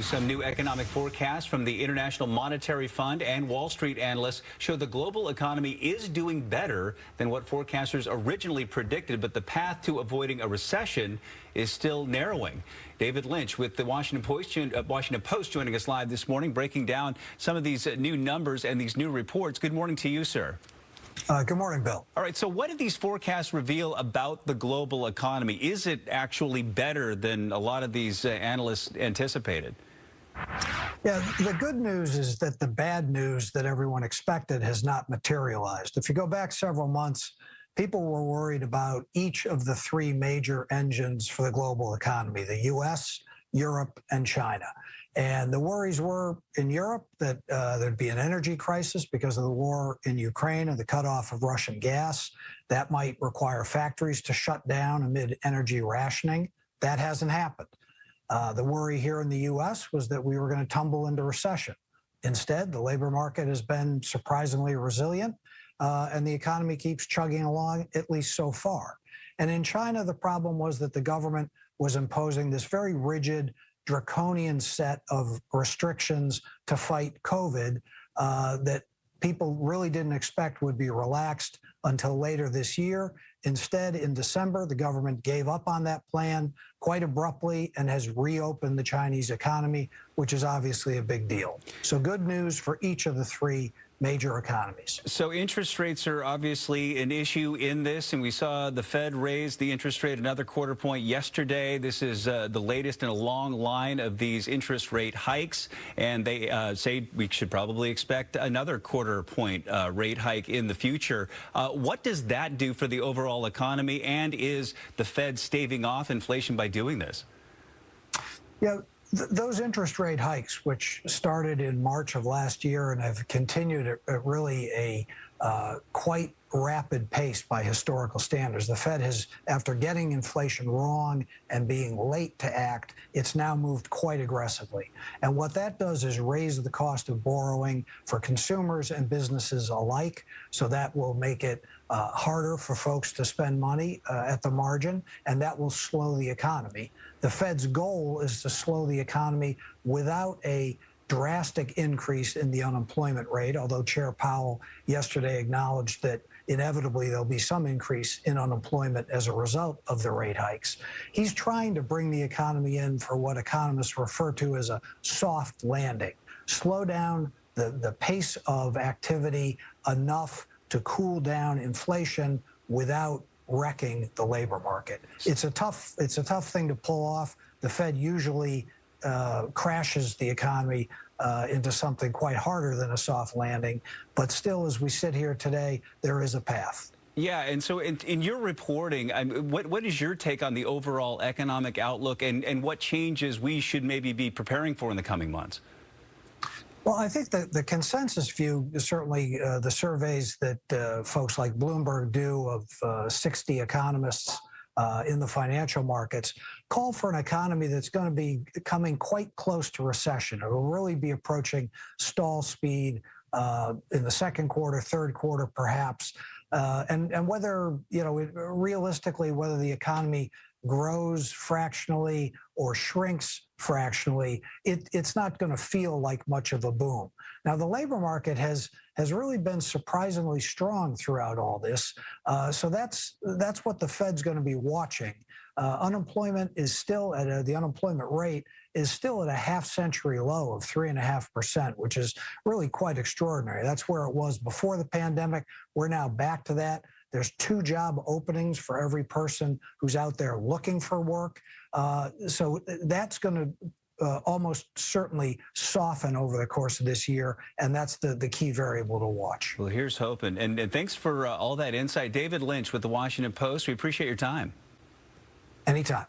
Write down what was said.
Some new economic forecasts from the International Monetary Fund and Wall Street analysts show the global economy is doing better than what forecasters originally predicted, but the path to avoiding a recession is still narrowing. David Lynch with the Washington Post joining us live this morning, breaking down some of these new numbers and these new reports. Good morning to you, sir. Good morning, Bill. All right, so what do these forecasts reveal about the global economy? Is it actually better than a lot of these analysts anticipated? Yeah, the good news is that the bad news that everyone expected has not materialized. If you go back several months, people were worried about each of the three major engines for the global economy, the U.S., Europe, and China. And the worries were in Europe that there'd be an energy crisis because of the war in Ukraine and the cutoff of Russian gas. That might require factories to shut down amid energy rationing. That hasn't happened. The worry here in the U.S. was that we were going to tumble into recession. Instead, the labor market has been surprisingly resilient, and the economy keeps chugging along, at least so far. And in China, the problem was that the government was imposing this very rigid, draconian set of restrictions to fight COVID that people really didn't expect would be relaxed until later this year. Instead, in December, the government gave up on that plan quite abruptly and has reopened the Chinese economy, which is obviously a big deal. So good news for each of the three major economies. So interest rates are obviously an issue in this, and we saw the Fed raise the interest rate another quarter point yesterday. This is the latest in a long line of these interest rate hikes, and they say we should probably expect another quarter point rate hike in the future. What does that do for the overall economy, and is the Fed staving off inflation by doing this? Yeah. Those interest rate hikes, which started in March of last year and have continued at really a quite rapid pace by historical standards. The Fed has, after getting inflation wrong and being late to act, it's now moved quite aggressively. And what that does is raise the cost of borrowing for consumers and businesses alike. So that will make it harder for folks to spend money at the margin, and that will slow the economy. The Fed's goal is to slow the economy without a drastic increase in the unemployment rate, although Chair Powell yesterday acknowledged that inevitably there'll be some increase in unemployment as a result of the rate hikes. He's trying to bring the economy in for what economists refer to as a soft landing, slow down the pace of activity enough to cool down inflation without wrecking the labor market. It's a tough thing to pull off. The Fed usually crashes the economy into something quite harder than a soft landing. But still, as we sit here today, there is a path. Yeah, and so in your reporting, what is your take on the overall economic outlook, and what changes we should maybe be preparing for in the coming months? Well, I think that the consensus view, certainly the surveys that folks like Bloomberg do of 60 economists in the financial markets, call for an economy that's going to be coming quite close to recession. It will really be approaching stall speed in the second quarter, third quarter, perhaps. And whether, realistically, whether the economy grows fractionally or shrinks fractionally, it's not going to feel like much of a boom. Now, the labor market has really been surprisingly strong throughout all this. So that's what the Fed's going to be watching. Unemployment is still at the unemployment rate is still at a half-century low of 3.5%, which is really quite extraordinary. That's where it was before the pandemic. We're now back to that. There's 2 job openings for every person who's out there looking for work. So that's going to almost certainly soften over the course of this year, and that's the key variable to watch. Well, here's hoping. And thanks for all that insight. David Lynch with the Washington Post. We appreciate your time. Anytime.